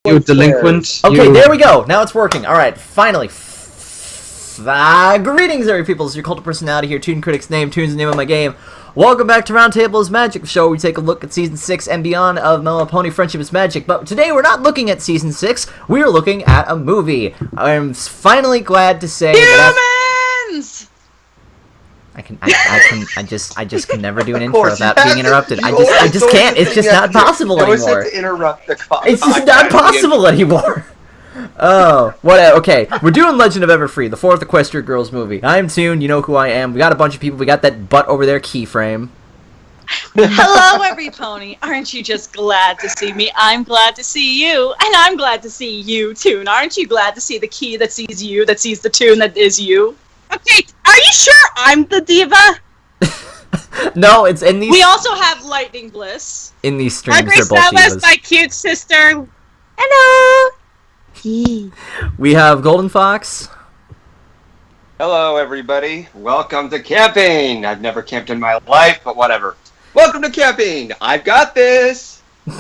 You delinquent. Okay, there we go. Now it's working. All right, finally. Greetings, every people. It's your cult of personality here. ToonKritic's name, Toon's the name of my game. Welcome back to Roundtable's Magic Show, where we take a look at Season 6 and beyond of My Little Pony Friendship is Magic. But today we're not looking at Season 6. We are looking at a movie. I'm finally glad to say that Humans! I just can never do an intro without being interrupted. I just can't. It's just not possible anymore. To interrupt the It's just not possible anymore. Oh, what? Okay, we're doing Legend of Everfree, the fourth Equestria Girls movie. I'm Toon, you know who I am. We got a bunch of people. We got that butt over there keyframe. Hello, every pony. Aren't you just glad to see me? I'm glad to see you, and I'm glad to see you, Toon. Aren't you glad to see the key that sees you, that sees the Toon that is you? Okay, are you sure I'm the diva? No, it's in these. We also have Lightning Bliss. In these streams, Hungry they're both Sohma's divas. my cute sister. Hello. We have Golden Fox. Hello, everybody. Welcome to camping. I've never camped in my life, but whatever. Welcome to camping. I've got this. And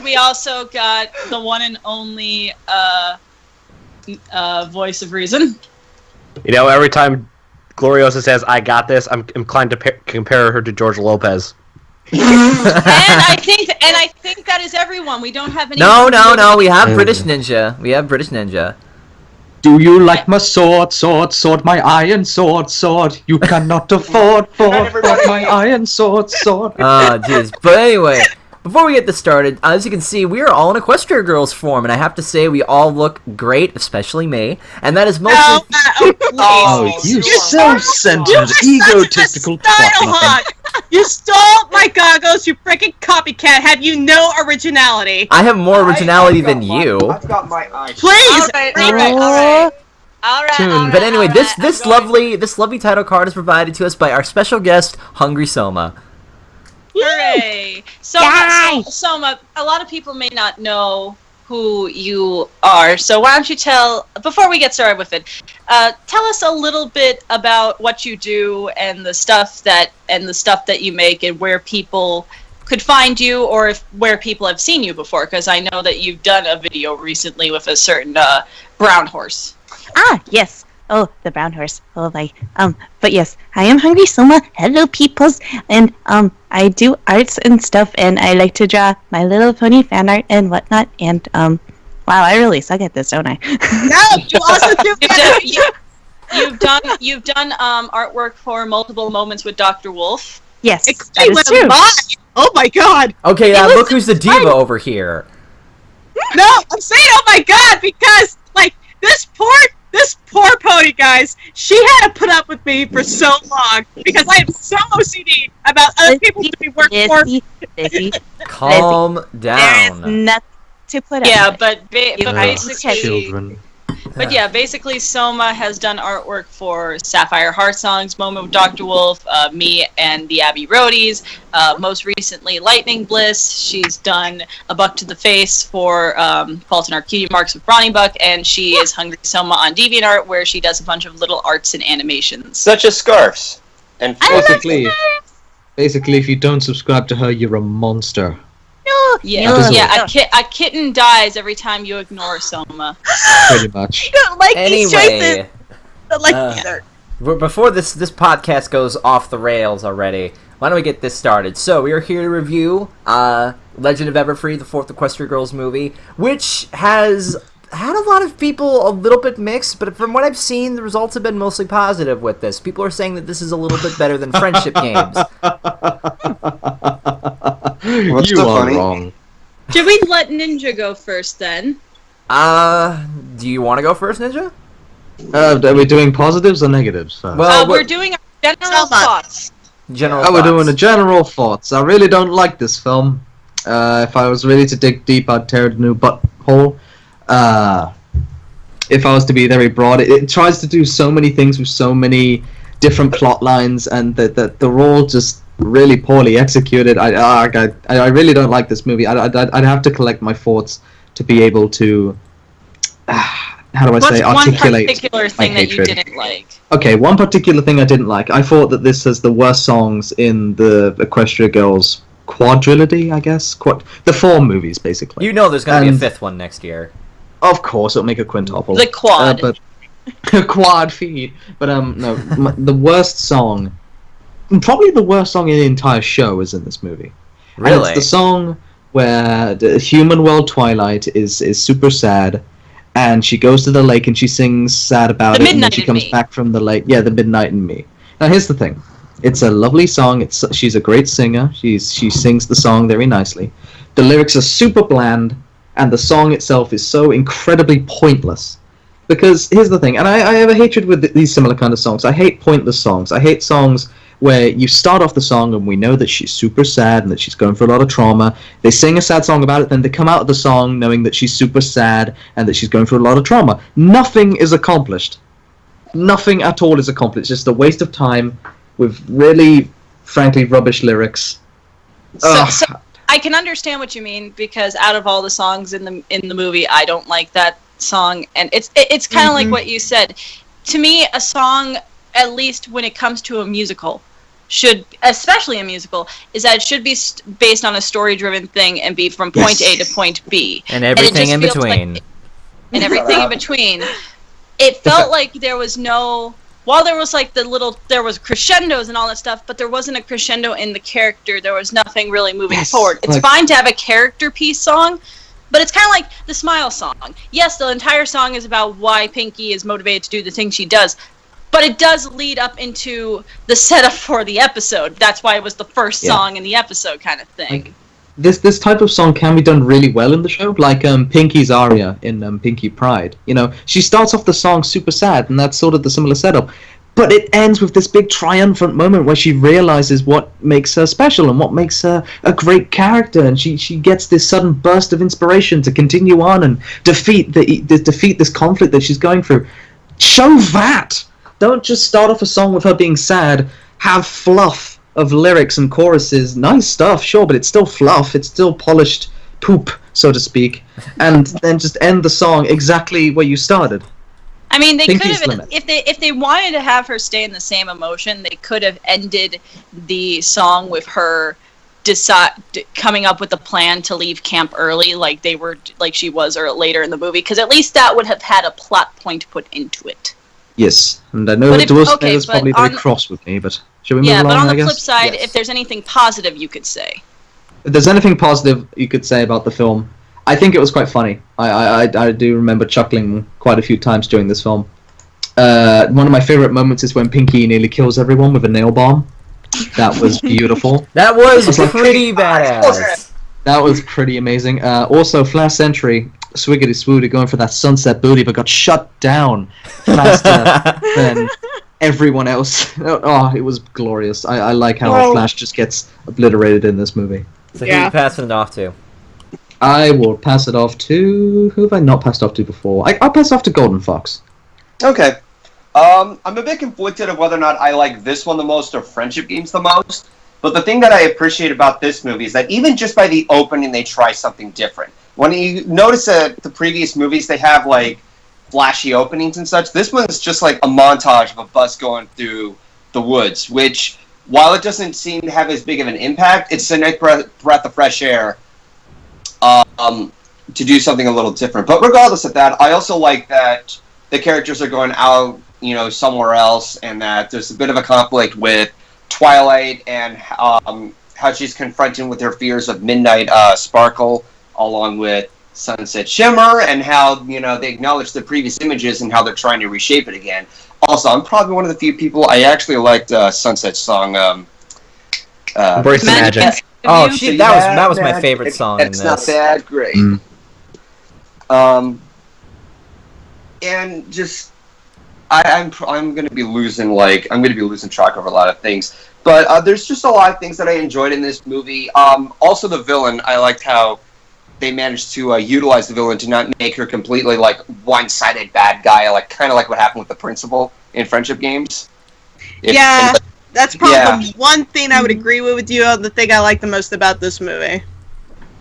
we also got the one and only voice of reason. You know, every time Gloriosa says, I got this, I'm inclined to compare her to George Lopez. and I think that is everyone. We don't have any. No. We have British Ninja. We have British Ninja. Do you like my sword, my iron sword? You cannot afford my iron sword. Oh, jeez. But anyway, before we get this started, as you can see, we are all in Equestria Girls form, and I have to say we all look great, especially me. And that is mostly. Oh, you self-centered, egotistical twat. You stole my goggles, you freaking copycat. Have you no originality? I have more originality than you. I've got my eyes. Please. All right. But anyway, this lovely title card is provided to us by our special guest, Hungry Sohma. Hooray! Sohma, a lot of people may not know who you are, so why don't you before we get started with it, tell us a little bit about what you do and the stuff that you make and where people could find you, or where people have seen you before, because I know that you've done a video recently with a certain brown horse. Ah, yes. Oh, the brown horse. Oh, my. But yes, I am Hungry Sohma. Hello, peoples. And, I do arts and stuff, and I like to draw My Little Pony fan art and whatnot. And, wow, I really suck at this, don't I? No, you also do. You've done artwork for multiple moments with Dr. Wolf. Yes, that is true. Oh my god. Okay, look who's the diva over here. No, I'm saying oh my god because, like, this poor pony, guys, she had to put up with me for so long because I am so OCD about other people doing work for me. Calm down. There's nothing to put up Yeah, with. but basically... Children. But yeah, basically Sohma has done artwork for Sapphire Heart Songs, Moment with Dr. Wolf, me and the Abbey Roadies, most recently Lightning Bliss. She's done A Buck to the Face for Fault in Our Cutie Marks with Brawny Buck, and she is Hungry Sohma on DeviantArt, where she does a bunch of little arts and animations. Such as scarves. And Basically, if you don't subscribe to her, you're a monster. Yeah, a kitten dies every time you ignore Sohma. Pretty much. I don't like these choices. Anyway, I don't like either. before this podcast goes off the rails already, why don't we get this started? So, we are here to review Legend of Everfree, the fourth Equestria Girls movie, which has had a lot of people a little bit mixed, but from what I've seen, the results have been mostly positive with this. People are saying that this is a little bit better than Friendship Games. What's You so are funny? wrong. Should we let Ninja go first then? Do you want to go first, Ninja? Are we doing positives or negatives first? Well, We're doing our general thoughts. general we're thoughts. doing a general thoughts. I really don't like this film. If I was really to dig deep, I'd tear it a new butthole. If I was to be very broad, it tries to do so many things with so many different plot lines, and they're all just really poorly executed. I really don't like this movie. I'd have to collect my thoughts to be able to articulate one particular thing my that you hatred. didn't like? Okay, one particular thing I didn't like. I thought that this has the worst songs in the Equestria Girls quadrilogy, I guess. The 4 movies, basically. You know there's going to be a 5th one next year. Of course, it'll make a quintuple. The quad. But quad feed. But no, the worst song, probably the worst song in the entire show, is in this movie. Really? And it's the song where the human world Twilight is super sad, and she goes to the lake and she sings sad about it, and then she comes back from the lake. Yeah, The Midnight in Me. Now here's the thing. It's a lovely song. She's a great singer. She sings the song very nicely. The lyrics are super bland, and the song itself is so incredibly pointless. Because here's the thing, and I have a hatred with these similar kind of songs. I hate pointless songs. I hate songs where you start off the song and we know that she's super sad and that she's going through a lot of trauma. They sing a sad song about it, then they come out of the song knowing that she's super sad and that she's going through a lot of trauma. Nothing is accomplished. Nothing at all is accomplished. It's just a waste of time with really, frankly, rubbish lyrics. So I can understand what you mean, because out of all the songs in the movie, I don't like that song, and it's kind of like what you said. To me, a song, at least when it comes to a musical, especially a musical, is that it should be based on a story-driven thing and be from point A to point B. And everything in between. And everything in between. It felt like there was no... While there was like there was crescendos and all that stuff, but there wasn't a crescendo in the character. There was nothing really moving forward. It's fine to have a character piece song, but it's kind of like the Smile song. Yes, the entire song is about why Pinky is motivated to do the things she does, but it does lead up into the setup for the episode. That's why it was the first song in the episode kind of thing. Like, this type of song can be done really well in the show, like Pinky's aria in Pinky Pride. You know, she starts off the song super sad, and that's sort of the similar setup. But it ends with this big triumphant moment where she realizes what makes her special and what makes her a great character, and she gets this sudden burst of inspiration to continue on and defeat this conflict that she's going through. Show that! Don't just start off a song with her being sad. Have fluff of lyrics and choruses. Nice stuff, sure, but it's still fluff. It's still polished poop, so to speak. And then just end the song exactly where you started. I mean, they could have, if they wanted to have her stay in the same emotion, they could have ended the song with her coming up with a plan to leave camp early, like she was or later in the movie, because at least that would have had a plot point put into it. Yes, and I know that was probably very cross with me, but should we move along? Yeah, but on the flip side, if there's anything positive you could say. If there's anything positive you could say about the film, I think it was quite funny. I do remember chuckling quite a few times during this film. One of my favorite moments is when Pinky nearly kills everyone with a nail bomb. That was beautiful. That was pretty badass. That was pretty amazing. Also, Flash Sentry, Swiggity Swooty, going for that sunset booty, but got shut down faster than everyone else. Oh, it was glorious. I like how Flash just gets obliterated in this movie. So who are you passing it off to? I will pass it off to... Who have I not passed off to before? I'll pass it off to Golden Fox. Okay. I'm a bit conflicted of whether or not I like this one the most or Friendship Games the most. But the thing that I appreciate about this movie is that even just by the opening, they try something different. When you notice that the previous movies, they have, like, flashy openings and such. This one is just like a montage of a bus going through the woods, which, while it doesn't seem to have as big of an impact, it's a nice breath of fresh air to do something a little different. But regardless of that, I also like that the characters are going out, somewhere else, and that there's a bit of a conflict with Twilight and how she's confronting with her fears of Midnight Sparkle, along with Sunset Shimmer, and how they acknowledge the previous images and how they're trying to reshape it again. Also, I'm probably one of the few people I actually liked Sunset's song. Embrace the Magic. Oh, that was my favorite song. It's not that great. And just I'm gonna be losing track of a lot of things. But there's just a lot of things that I enjoyed in this movie. Also, the villain, I liked how they managed to utilize the villain to not make her completely like one-sided bad guy, kind of like what happened with the principal in Friendship Games. That's probably the one thing I would agree with you on. The thing I like the most about this movie.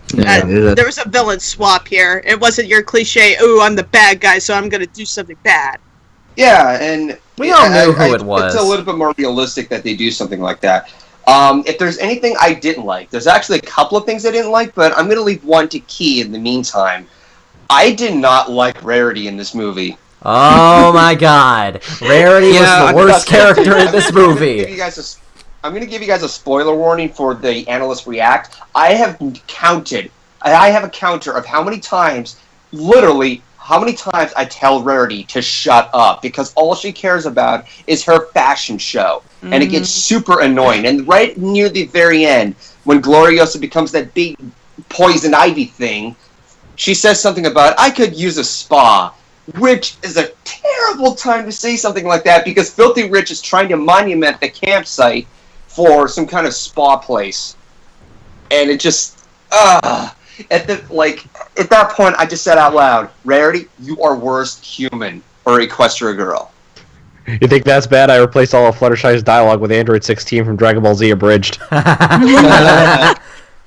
There was a villain swap here. It wasn't your cliche, "Oh, I'm the bad guy, so I'm going to do something bad." Yeah, and we all knew who it was. It's a little bit more realistic that they do something like that. If there's anything I didn't like, there's actually a couple of things I didn't like, but I'm going to leave one to Key in the meantime. I did not like Rarity in this movie. Oh my god. Rarity was the worst character in this movie. I'm going to give you guys a spoiler warning for the Analysts React. I have a counter of how many times, literally, how many times I tell Rarity to shut up, because all she cares about is her fashion show. And it gets super annoying. And right near the very end, when Gloriosa becomes that big poison ivy thing, she says something about, I could use a spa, which is a terrible time to say something like that, because Filthy Rich is trying to monument the campsite for some kind of spa place. And it just, at that point, I just said out loud, Rarity, you are worst human for Equestria Girl. You think that's bad? I replaced all of Fluttershy's dialogue with Android 16 from Dragon Ball Z Abridged.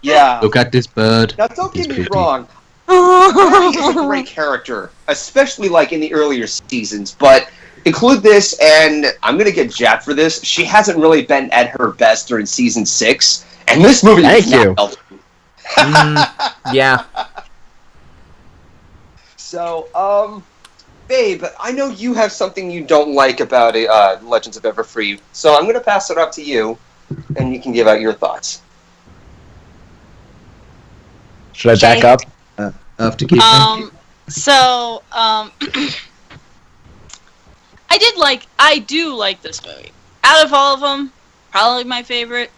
Yeah. Look at this bird. Now, don't get It's me pretty. wrong. Rarity is a great character, especially like in the earlier seasons, but include this, and I'm going to get jacked for this, she hasn't really been at her best during season 6, and this movie Thank is you. not Yeah. So, Babe, I know you have something you don't like about Legends of Everfree, so I'm going to pass it up to you, and you can give out your thoughts. Should I back up? After keeping. I do like this movie. Out of all of them, probably my favorite.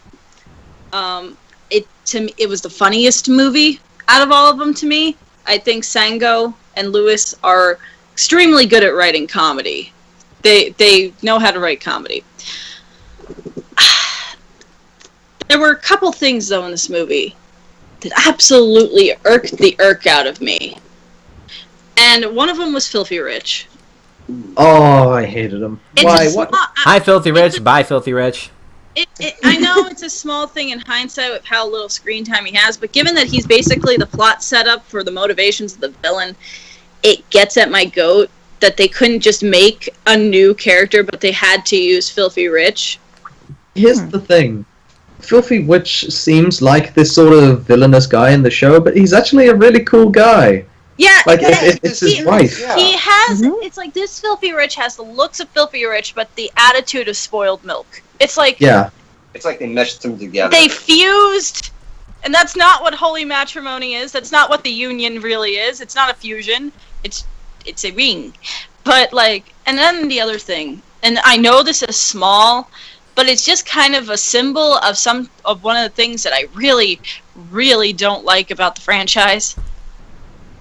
To me, it was the funniest movie out of all of them to me. I think Sango and Lewis are extremely good at writing comedy. They know how to write comedy. There were a couple things, though, in this movie that absolutely irked the irk out of me. And one of them was Filthy Rich. Oh, I hated him. Why? What? Hi, Filthy Rich. Bye, Filthy Rich. I know it's a small thing in hindsight with how little screen time he has, but given that he's basically the plot setup for the motivations of the villain, it gets at my goat that they couldn't just make a new character, but they had to use Filthy Rich. Here's the thing. Filthy Witch seems like this sort of villainous guy in the show, but he's actually a really cool guy. Yeah, Like, it's his wife. Yeah. He has, it's like this Filthy Rich has the looks of Filthy Rich, but the attitude of spoiled milk. It's like, Yeah. It's like they meshed them together. they fused, and that's not what holy matrimony is. That's not what the union really is. It's not a fusion. It's a ring. But like, and then the other thing, and I know this is small, but it's just kind of a symbol of one of the things that I really, really don't like about the franchise.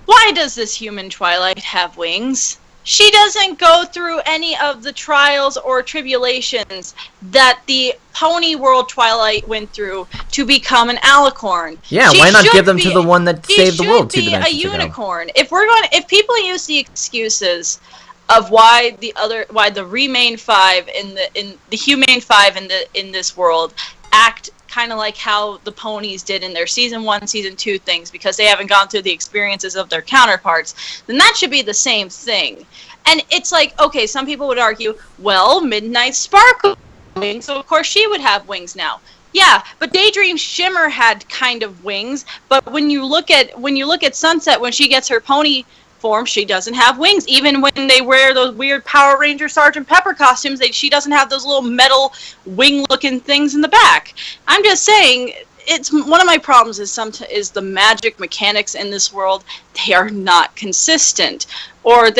Why does this human Twilight have wings? She doesn't go through any of the trials or tribulations that the Pony World Twilight went through to become an alicorn. Yeah, She why not should give them be- to the one that saved the world 2 She should be a dimensions ago? unicorn. If people use the excuses of why the Remain 5 in the Humane 5 in this world act kind of like how the ponies did in their season 1, season 2 things, because they haven't gone through the experiences of their counterparts, then that should be the same thing. And it's like, okay, some people would argue, well, Midnight Sparkle wings, so of course she would have wings now. Yeah, but Daydream Shimmer had kind of wings, but when you look at Sunset, when she gets her pony form, she doesn't have wings. Even when they wear those weird Power Ranger Sgt. Pepper costumes, she doesn't have those little metal wing-looking things in the back. I'm just saying, it's one of my problems is the magic mechanics in this world. They are not consistent, or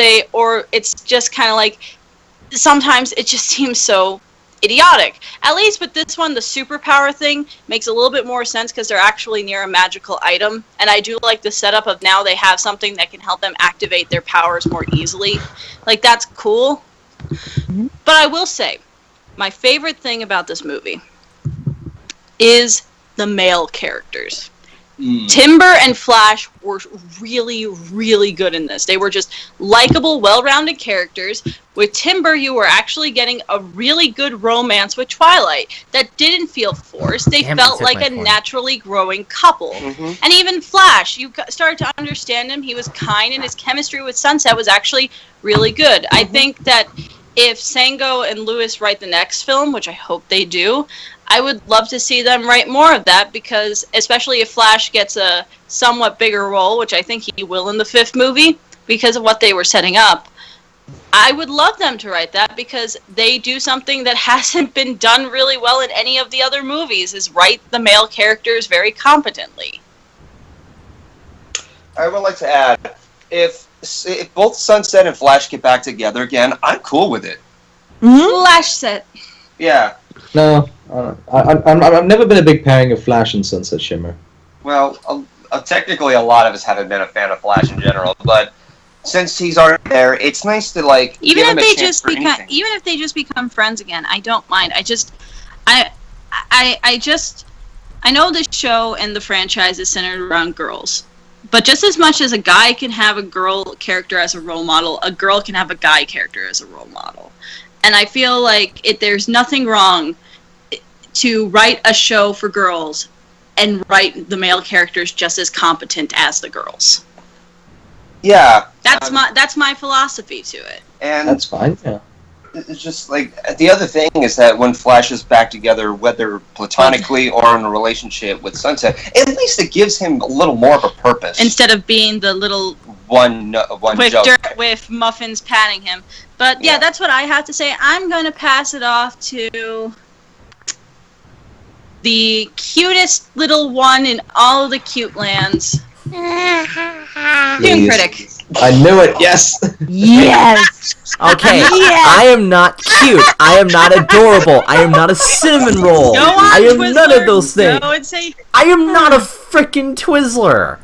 it's just kind of like sometimes it just seems so idiotic. At least with this one, the superpower thing makes a little bit more sense because they're actually near a magical item, and I do like the setup of now they have something that can help them activate their powers more easily. Like, that's cool. But I will say, my favorite thing about this movie is the male characters. Timber and Flash were really, really good in this. They were just likable, well-rounded characters. With Timber, you were actually getting a really good romance with Twilight that didn't feel forced. They felt like a naturally growing couple. And even Flash, you started to understand him. He was kind, and his chemistry with Sunset was actually really good. I think that if Sango and Lewis write the next film, which I hope they do, I would love to see them write more of that, because especially if Flash gets a somewhat bigger role, which I think he will in the 5th movie, because of what they were setting up, I would love them to write that, because they do something that hasn't been done really well in any of the other movies, is write the male characters very competently. I would like to add, if both Sunset and Flash get back together again, I'm cool with it. Flash set. Yeah. No, I've never been a big pairing of Flash and Sunset Shimmer. Well, technically a lot of us haven't been a fan of Flash in general, but since he's already there, it's nice to even give him if a they chance just for become anything. even if they just become friends again, I don't mind. I know the show and the franchise is centered around girls. But just as much as a guy can have a girl character as a role model, a girl can have a guy character as a role model. And I feel like there's nothing wrong to write a show for girls and write the male characters just as competent as the girls. Yeah. That's my philosophy to it. And That's fine, yeah. it's just like, the other thing is that when Flash is back together, whether platonically or in a relationship with Sunset, at least it gives him a little more of a purpose. Instead of being the little one with joke. dirt with muffins patting him. But yeah, that's what I have to say. I'm going to pass it off to the cutest little one in all of the cute lands. Toon Critic. I knew it, yes! Yes. Okay, Yes. I am not cute. I am not adorable. I am not a cinnamon roll. Go on, I am Twizzler. none of those things. Go and say, I am not a freaking Twizzler.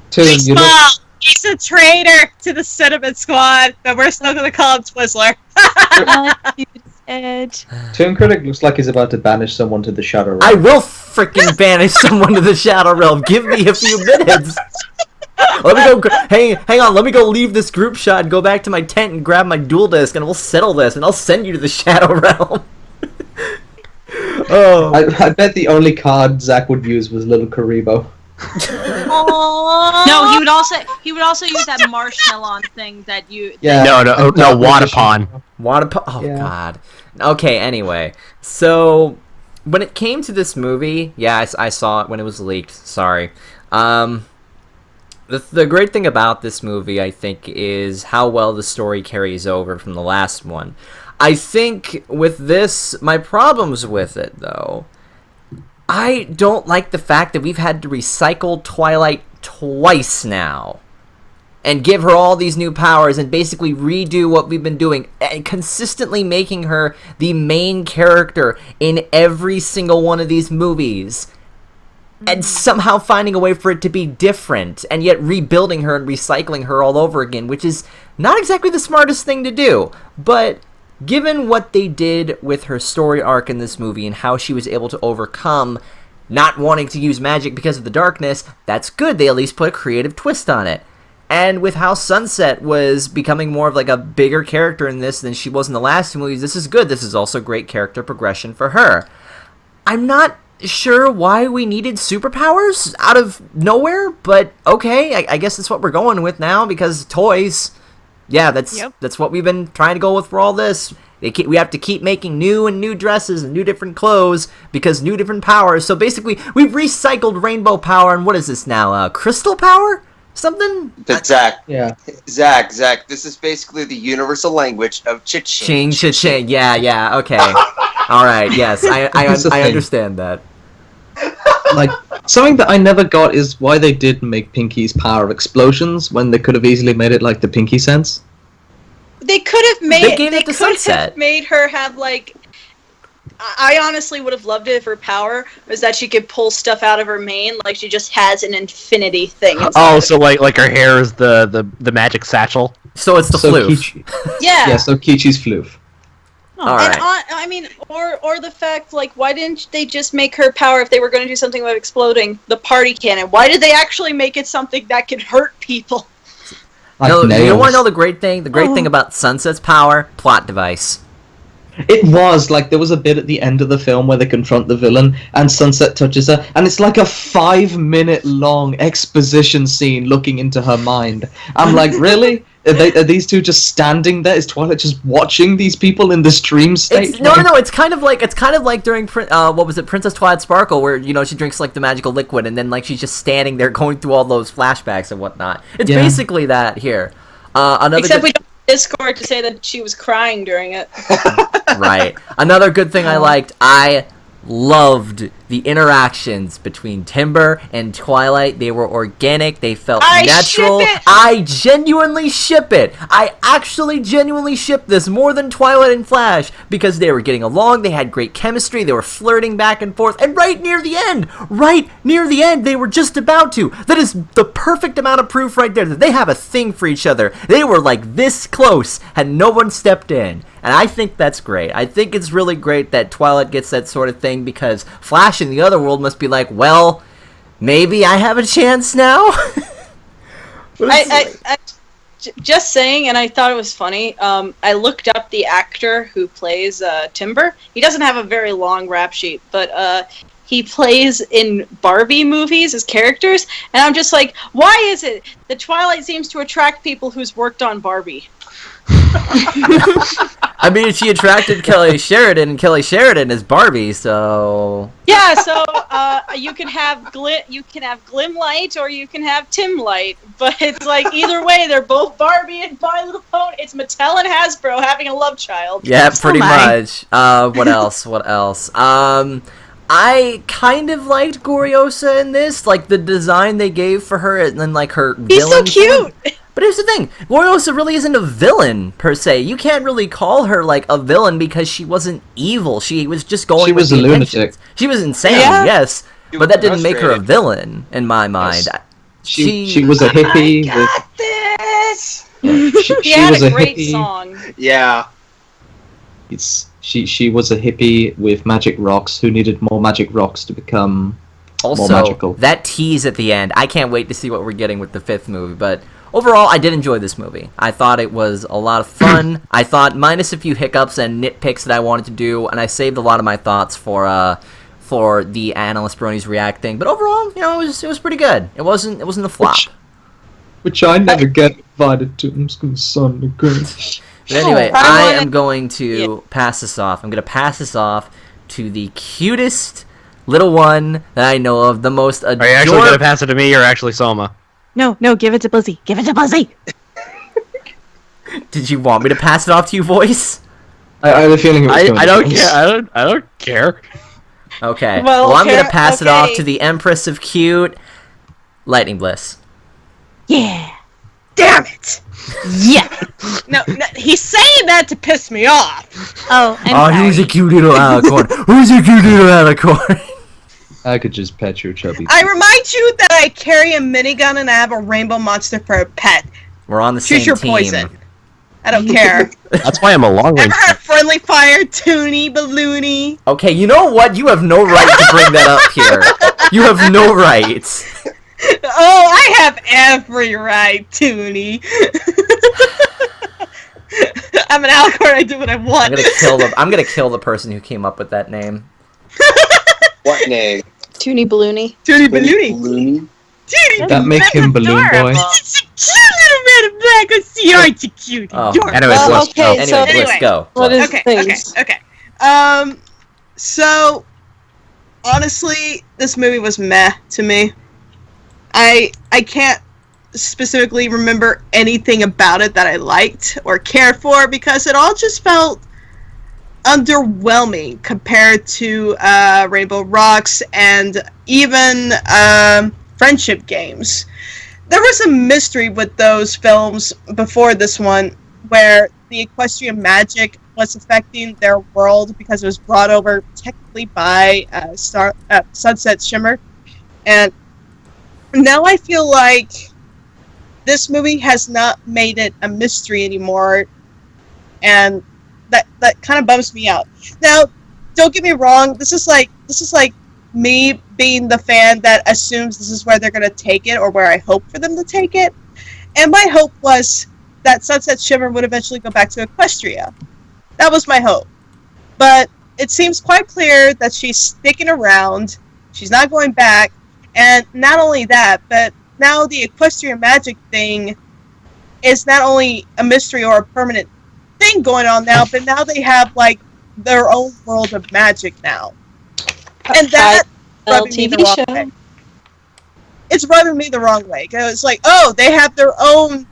Toon, you look, Baseball! He's a traitor to the Cinnamon Squad, but we're still gonna call him Twizzler. Edge. Toon Critic looks like he's about to banish someone to the Shadow Realm. I will freaking banish someone to the Shadow Realm. Give me a few minutes. Let me go. Hang on. Let me go leave this group shot and go back to my tent and grab my dual disc, and we'll settle this, and I'll send you to the Shadow Realm. Oh. I bet the only card Zach would use was Little Karibo. no, he would also use that marshmallow thing that you. Yeah. No, Wadapon. Oh, Yeah. God. Okay, anyway. So, when it came to this movie, yeah, I saw it when it was leaked. Sorry. The great thing about this movie, I think, is how well the story carries over from the last one. I think with this, my problems with it, though, I don't like the fact that we've had to recycle Twilight twice now and give her all these new powers and basically redo what we've been doing, and consistently making her the main character in every single one of these movies, and somehow finding a way for it to be different, and yet rebuilding her and recycling her all over again, which is not exactly the smartest thing to do. But given what they did with her story arc in this movie and how she was able to overcome not wanting to use magic because of the darkness, that's good. They at least put a creative twist on it. And with how Sunset was becoming more of like a bigger character in this than she was in the last two movies, this is good. This is also great character progression for her. I'm not sure why we needed superpowers out of nowhere, but okay, I guess that's what we're going with now, because toys. Yeah, that's what we've been trying to go with for all this. We have to keep making new dresses and new different clothes because new different powers. So basically, we've recycled rainbow power, and what is this now? Crystal power? Something? But Zach, Yeah. Zach, this is basically the universal language of cha-ching. Ching, yeah, okay. Alright, yes, I understand that. Like, something that I never got is why they did make Pinky's power explosions when they could have easily made it like the Pinky sense. They could have made. They gave it to could Sunset. have made her have like. I honestly would have loved it if her power was that she could pull stuff out of her mane, like she just has an infinity thing. Oh, so like her hair is the magic satchel. So it's the So floof. Kichi, Yeah. yeah, so Kichi's floof. Alright. I mean, or the fact, like, why didn't they just make her power, if they were going to do something about exploding, the party cannon? Why did they actually make it something that could hurt people? Like No, you nails. want to know the great thing? The great thing about Sunset's power? Plot device. It was, like, there was a bit at the end of the film where they confront the villain, and Sunset touches her, and it's like a 5-minute long exposition scene looking into her mind. I'm like, really? Are these two just standing there? Is Twilight just watching these people in this dream state? No. It's kind of like during what was it, Princess Twilight Sparkle, where she drinks like the magical liquid, and then like she's just standing there going through all those flashbacks and whatnot. It's basically that here. Except we don't have Discord to say that she was crying during it. Right. Another good thing I liked, I loved the interactions between Timber and Twilight. They were organic. They felt natural. Ship it. I genuinely ship it. I actually genuinely ship this more than Twilight and Flash because they were getting along. They had great chemistry. They were flirting back and forth. And right near the end, they were just about to. That is the perfect amount of proof right there that they have a thing for each other. They were like this close had no one stepped in. And I think that's great. I think it's really great that Twilight gets that sort of thing because Flash in the other world must be like, well, maybe I have a chance now. Just saying, and I thought it was funny. I looked up the actor who plays Timber. He doesn't have a very long rap sheet, but he plays in Barbie movies as characters. And I'm just like, why is it that Twilight seems to attract people who's worked on Barbie? I mean, she attracted Kelly Sheridan, and Kelly Sheridan is Barbie, so... Yeah, so you can have Glimlight or you can have Timlight, but it's like either way, they're both Barbie and My Little Pony. It's Mattel and Hasbro having a love child. Yeah, pretty much. What else? I kind of liked Gloriosa in this, like the design they gave for her, and then like her He's villain. so cute! But here's the thing, Gloriosa really isn't a villain, per se. You can't really call her, like, a villain because she wasn't evil. She was just going with the lunatic. intentions. She was insane, Yeah. yes, but that didn't make her a villain, in my mind. She was a hippie. He had was a a great hippie. song. Yeah. She was a hippie with magic rocks who needed more magic rocks to become more Also, magical. that tease at the end, I can't wait to see what we're getting with the 5th movie, but... Overall, I did enjoy this movie. I thought it was a lot of fun. I thought, minus a few hiccups and nitpicks that I wanted to do, and I saved a lot of my thoughts for the Analyst Bronies React thing. But overall, it was pretty good. It wasn't a flop. Which I never get invited to. I'm just gonna son the girl. But anyway, I am going to pass this off. I'm going to pass this off to the cutest little one that I know of, the most adorable... Are you actually going to pass it to me or actually Sohma? No, give it to Blizzy. Give it to Blizzy. Did you want me to pass it off to you, voice? I have a feeling it was going I don't to care. I don't care. Okay. Well, I'm going to pass it off okay. to the Empress of Cute, Lightning Bliss. Yeah. Damn it! Yeah. No, he's saying that to piss me off. Oh, I'm sorry. Who's a cute little alicorn? Who's a cute little alicorn? I could just pet your chubby. I remind you that I carry a minigun and I have a rainbow monster for a pet. We're on the same Choose your team. poison. I don't care. That's why I'm a long range. Ever had friendly fire, Toony, Balloony? Okay, you know what? You have no right to bring that up here. You have no right. Oh, I have every right, Toony. I'm an alicorn. I do what I want. I'm gonna kill the person who came up with that name. What name? Toony Balloony. Toony Balloony. Balloony? Toony That make him Balloon Boy. It's a cute little man in black. I see, aren't you cute? Oh. Adorable. Anyways, Well, let's okay, go. so Anyway, let's anyway, go. what is- Okay. things. So honestly, this movie was meh to me. I can't specifically remember anything about it that I liked or cared for because it all just felt underwhelming compared to Rainbow Rocks and even Friendship Games. There was a mystery with those films before this one where the equestrian magic was affecting their world because it was brought over technically by Sunset Shimmer. And now I feel like this movie has not made it a mystery anymore, and that kind of bums me out. Now, don't get me wrong, this is like me being the fan that assumes this is where they're going to take it or where I hope for them to take it. And my hope was that Sunset Shimmer would eventually go back to Equestria. That was my hope. But it seems quite clear that she's sticking around, she's not going back, and not only that, but now the equestrian magic thing is not only a mystery or a permanent thing going on now, but now they have like their own world of magic now, and that rubbing me the wrong way. It's rubbing me the wrong way. It's like, oh, they have their own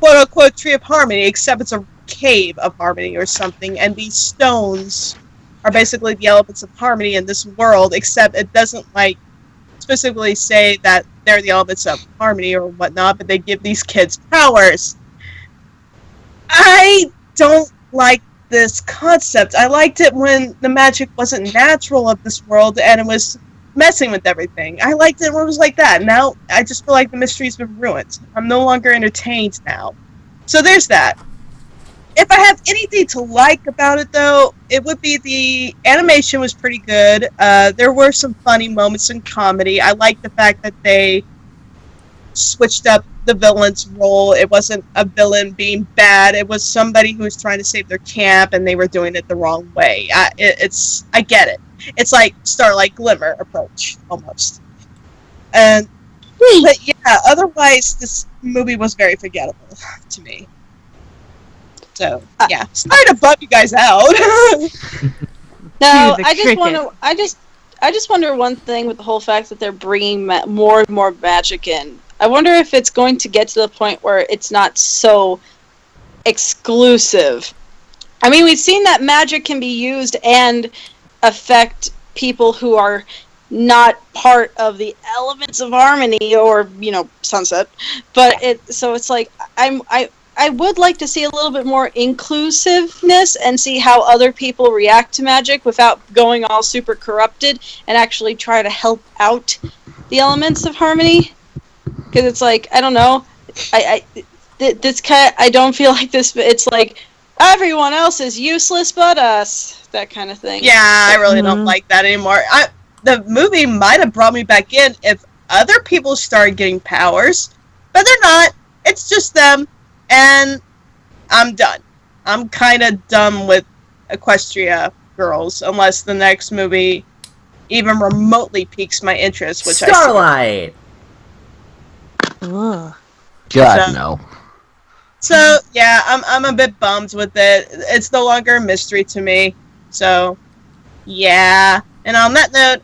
quote unquote tree of harmony, except it's a cave of harmony or something, and these stones are basically the elements of harmony in this world, except it doesn't like specifically say that they're the elements of harmony or whatnot, but they give these kids powers. I don't like this concept. I liked it when the magic wasn't natural of this world and it was messing with everything. I liked it when it was like that. Now I just feel like the mystery's been ruined. I'm no longer entertained now. So there's that. If I have anything to like about it, though, it would be the animation was pretty good. There were some funny moments in comedy. I like the fact that they switched up the villain's role. It wasn't a villain being bad. It was somebody who was trying to save their camp, and they were doing it the wrong way. I get it. It's like Starlight Glimmer approach, almost. But yeah, otherwise, this movie was very forgettable to me. So yeah, sorry to bump you guys out. No, I just wonder one thing with the whole fact that they're bringing more and more magic in. I wonder if it's going to get to the point where it's not so exclusive. I mean, we've seen that magic can be used and affect people who are not part of the elements of harmony or, sunset. But it's like I would like to see a little bit more inclusiveness and see how other people react to magic without going all super corrupted and actually try to help out the elements of harmony. Because it's like, I don't know, I don't feel like this, it's like, everyone else is useless but us, that kind of thing. Yeah, I really don't like that anymore. The movie might have brought me back in if other people started getting powers, but they're not. It's just them. And I'm done. I'm kind of done with Equestria Girls, unless the next movie even remotely piques my interest, which Starlight! God, no. So, yeah, I'm a bit bummed with it. It's no longer a mystery to me. So, yeah. And on that note,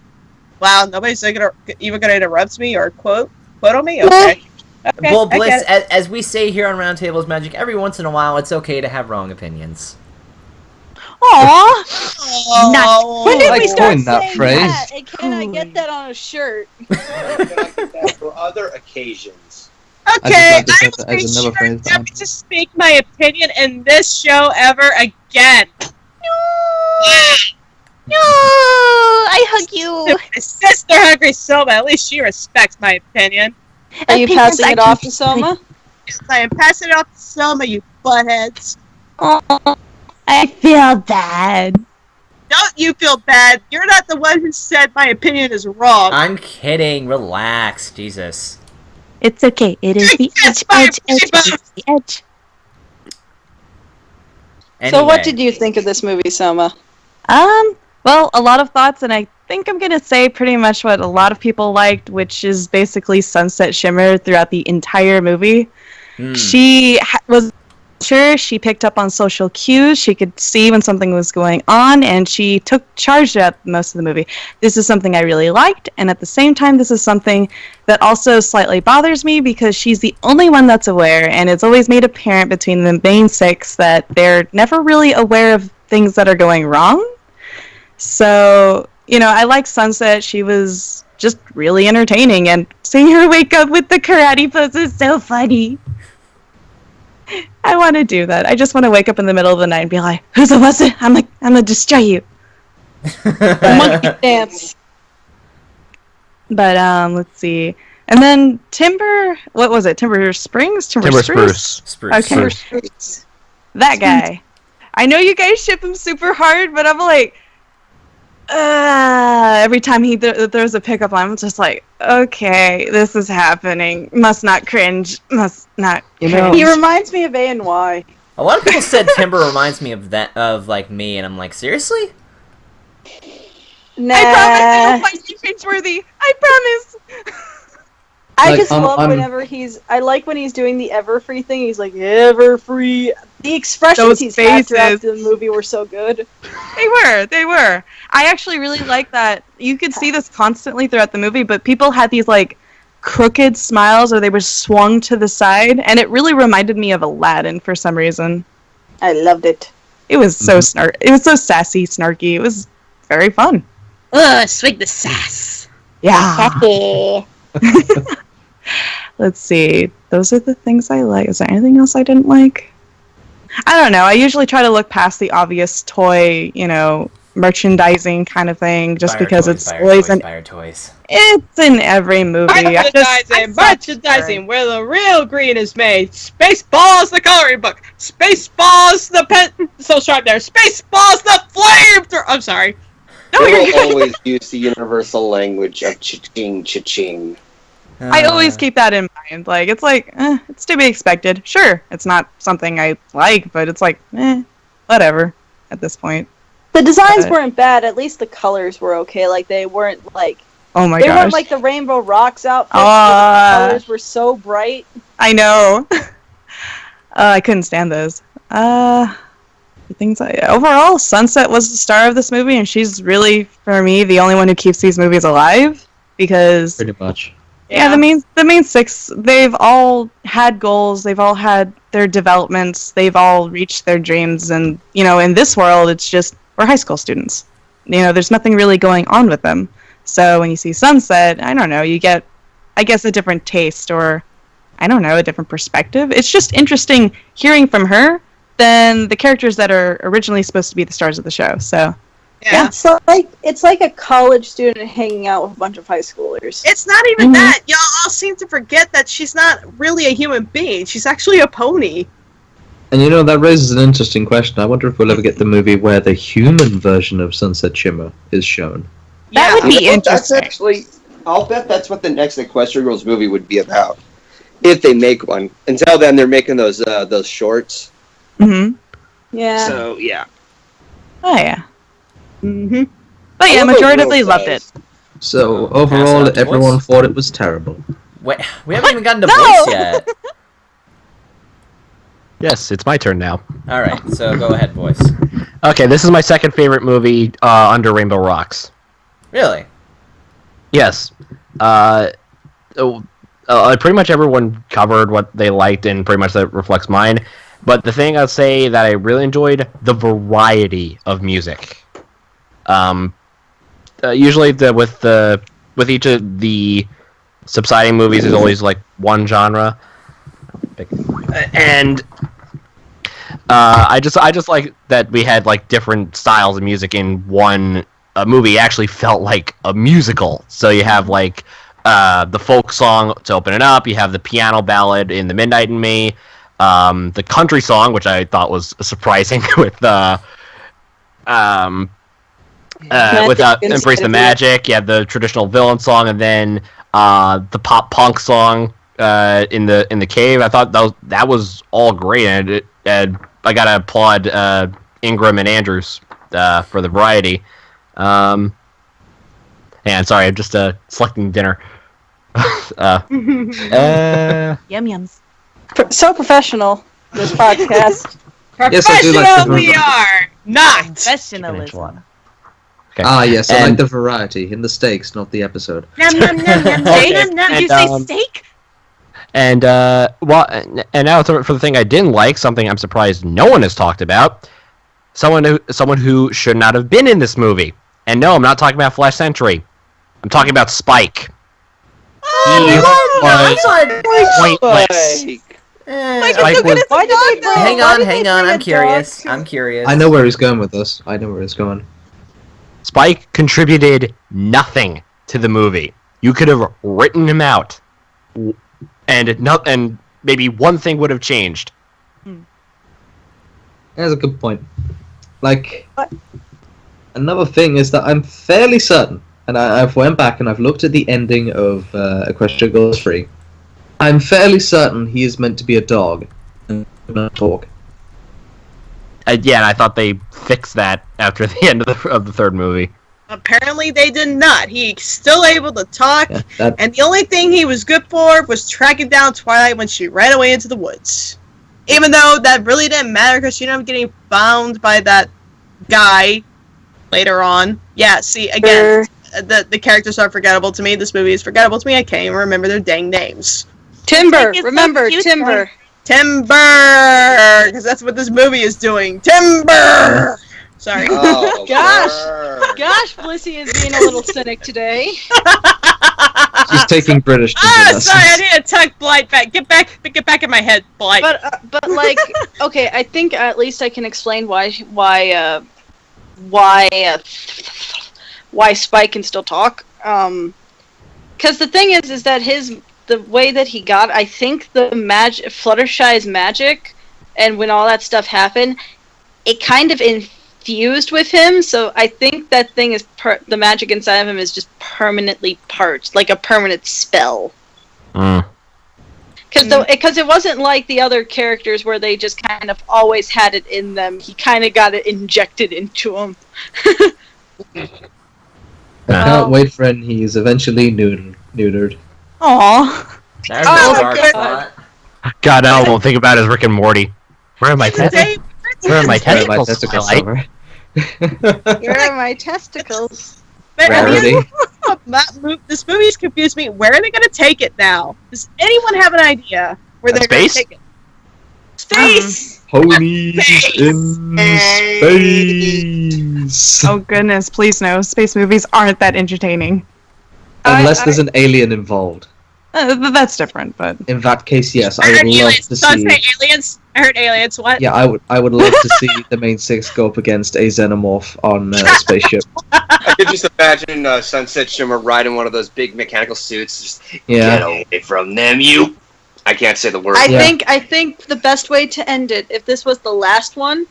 wow, nobody's even going to interrupt me or quote on me? Okay. Okay, well, Bliss, as we say here on Roundtable's Magic, every once in a while it's okay to have wrong opinions. Aww! When did we start coined that saying phrase. that? And can I get that on a shirt? For other occasions. Okay, I I just like to set will that as be another sure phrase never to speak my opinion in this show ever again. No, I hug you. My sister Hungry Sohma, at least she respects my opinion. Are you passing it off to Sohma? Yes, I am passing it off to Sohma, you buttheads. Oh, I feel bad. Don't you feel bad? You're not the one who said my opinion is wrong. I'm kidding. Relax. Jesus. It's okay. It is the edge. It's the edge. Anyway. So what did you think of this movie, Sohma? Well, a lot of thoughts, and I think I'm going to say pretty much what a lot of people liked, which is basically sunset shimmer throughout the entire movie. She was sure, she picked up on social cues, she could see when something was going on, and she took charge throughout most of the movie. This is something I really liked, and at the same time, this is something that also slightly bothers me because she's the only one that's aware, and it's always made apparent between the main six that they're never really aware of things that are going wrong. So, I like Sunset. She was just really entertaining, and seeing her wake up with the karate pose is so funny. I want to do that. I just want to wake up in the middle of the night and be like, "Who's it? Was it?" I'm gonna destroy you. Monkey dance. But let's see. And then Timber, what was it? Timber Springs? Timber Spruce. Okay. Spruce. That guy. I know you guys ship him super hard, but I'm like, every time he throws a pickup line, I'm just like, okay, this is happening. Must not cringe. Must not cringe. He reminds me of A&Y. A lot of people said Timber reminds me of me, and I'm like, seriously? Nah. I promise I don't find you cringeworthy. I promise. I just love whenever I like when he's doing the Everfree thing. He's like, Everfree. The expressions he's had throughout the movie were so good. They were. I actually really like that. You could see this constantly throughout the movie, but people had these, like, crooked smiles, or they were swung to the side, and it really reminded me of Aladdin for some reason. I loved it. It was so It was so sassy, snarky. It was very fun. Ugh, swig the sass. Yeah. Let's see. Those are the things I like. Is there anything else I didn't like? I don't know. I usually try to look past the obvious toy, merchandising kind of thing, just because it's always it's in every movie. Merchandising where the real green is made. Spaceballs, the coloring book. Spaceballs, the pen. So sharp there. Spaceballs, the flamethrower. I'm sorry. No, we will always use the universal language of cha-ching, cha-ching. I always keep that in mind. Like, it's to be expected. Sure, it's not something I like, but it's like, whatever at this point. The designs weren't bad. At least the colors were okay. Like, they weren't like... Oh my gosh. They weren't like the Rainbow Rocks outfits. The colors were so bright. I know. I couldn't stand those. Overall, Sunset was the star of this movie, and she's really, for me, the only one who keeps these movies alive, because... Pretty much. Yeah, the main six, they've all had goals, they've all had their developments, they've all reached their dreams, and, in this world, it's just, we're high school students. There's nothing really going on with them. So when you see Sunset, I don't know, you get, I guess, a different taste, or, I don't know, a different perspective. It's just interesting hearing from her than the characters that are originally supposed to be the stars of the show, so... Yeah. It's like a college student hanging out with a bunch of high schoolers. It's not even that. Y'all all seem to forget that she's not really a human being. She's actually a pony. And that raises an interesting question. I wonder if we'll ever get the movie where the human version of Sunset Shimmer is shown. That would be interesting. That's actually, I'll bet that's what the next Equestria Girls movie would be about, if they make one. Until then, they're making those shorts. Mm-hmm. Yeah. So yeah. Oh yeah. Mm-hmm. But yeah, majoritively loved it. So overall, everyone thought it was terrible. Wait, we haven't even gotten to voice yet. Yes, it's my turn now. All right, so go ahead, voice. Okay, this is my second favorite movie under Rainbow Rocks. Really? Yes. Pretty much everyone covered what they liked, and pretty much that reflects mine. But the thing I'd say that I really enjoyed, the variety of music. Usually with each of the subsiding movies, there's always like one genre, and I just like that we had like different styles of music in one movie. It actually felt like a musical. So you have like the folk song to open it up. You have the piano ballad in The Midnight in Me, the country song, which I thought was surprising with Embrace the Magic. You have the traditional villain song, and then the pop punk song in the cave. I thought that was all great, and I gotta applaud Ingram and Andrews for the variety. And sorry, I'm just selecting dinner. Yum yums. So professional, this podcast. Yes, I do like the we are not professionalism. Okay. Ah, yes, I like the variety in the steaks, not the episode. Num num num num. Num num. You say steak? And now for the thing I didn't like, something I'm surprised no one has talked about, someone who should not have been in this movie. And no, I'm not talking about Flash Sentry. I'm talking about Spike. He was pointless. Hang on. I'm curious. I know where he's going with this. I know where he's going. Spike contributed nothing to the movie. You could have written him out, and maybe one thing would have changed. That's a good point. Like, another thing is that I'm fairly certain, and I've went back and I've looked at the ending of Equestria Girls 3. I'm fairly certain he is meant to be a dog and not talk. Yeah, and I thought they fixed that after the end of the third movie. Apparently they did not. He's still able to talk, and the only thing he was good for was tracking down Twilight when she ran away into the woods. Even though that really didn't matter because she ended up getting found by that guy later on. Yeah, see, again, the characters are forgettable to me. This movie is forgettable to me. I can't even remember their dang names. Timber! Remember, so cute, Timber! Timber! Because that's what this movie is doing. Timber! Sorry. Oh, Gosh, Blissey is being a little cynic today. She's taking British. Sorry, I need a tug Blight back. Get back in my head, Blight. But like, okay, I think at least I can explain why Spike can still talk. Because the thing is that the way that he got, I think the Fluttershy's magic, and when all that stuff happened, it kind of infused with him. So I think that thing is the magic inside of him is just permanently like a permanent spell. Because it wasn't like the other characters where they just kind of always had it in them. He kind of got it injected into him. I cannot wait for when he's eventually neutered. Aww. There's no dark spot. God, I won't think about his Rick and Morty. Where are my testicles? Where are my testicles? Twilight? Here are my testicles. Rarity. This movie's confused me. Where are they going to take it now? Does anyone have an idea where they're going to take it? Space! Ponies in space! Oh goodness, please no. Space movies aren't that entertaining. Unless there's an alien involved. That's different, but... In that case, yes, I would love to see... aliens? I heard aliens, what? Yeah, I would love to see the main six go up against a xenomorph on a spaceship. I could just imagine Sunset Shimmer riding one of those big mechanical suits. Just get away from them, you... I can't say the word. I think the best way to end it, if this was the last one,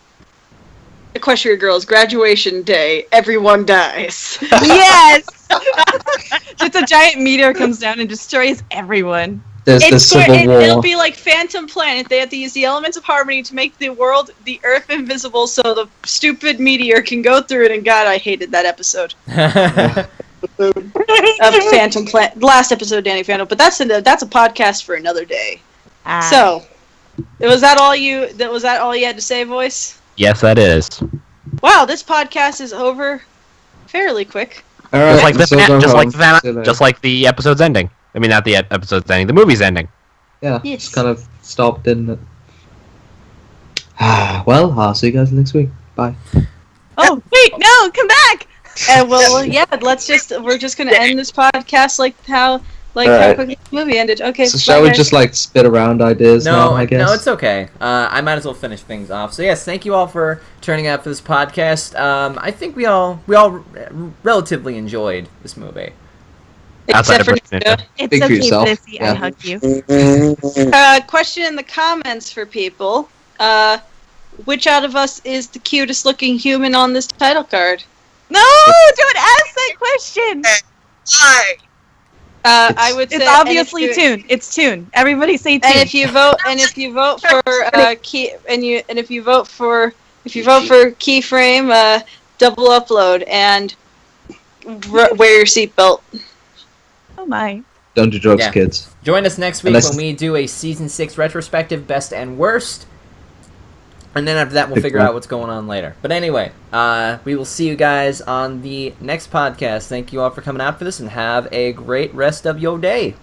Equestria Girls, graduation day, everyone dies. Yes! Just a giant meteor comes down and destroys everyone. There's the Civil War. It'll be like Phantom Planet. They have to use the elements of harmony to make the Earth invisible so the stupid meteor can go through it, and God, I hated that episode. Of Phantom Planet. Last episode, Danny Phantom, but that's a podcast for another day. So, was that all you had to say, Voice? Yes, that is. Wow, this podcast is over fairly quick. All right, just like the episode's ending. I mean, not the episode's ending. The movie's ending. Yeah, it's kind of stopped, didn't it? Well, I'll see you guys next week. Bye. Oh wait, no, come back. Well, yeah. We're just gonna end this podcast like how quickly the movie ended. Okay. So shall we just spit around ideas now? I guess. No, it's okay. I might as well finish things off. So yes, thank you all for turning out for this podcast. I think we all relatively enjoyed this movie. Except for it's Big okay, yourself. Blissey, I hug you. Question in the comments for people: which out of us is the cutest looking human on this title card? No, don't ask that question. Why? I would say it's obviously Toon. It's Toon. Everybody say Toon. And if you vote for Keyframe, double upload and wear your seatbelt. Oh my. Don't do drugs, kids. Join us next week when we do a Season 6 retrospective, best and worst. And then after that, we'll figure out what's going on later. But anyway, we will see you guys on the next podcast. Thank you all for coming out for this, and have a great rest of your day.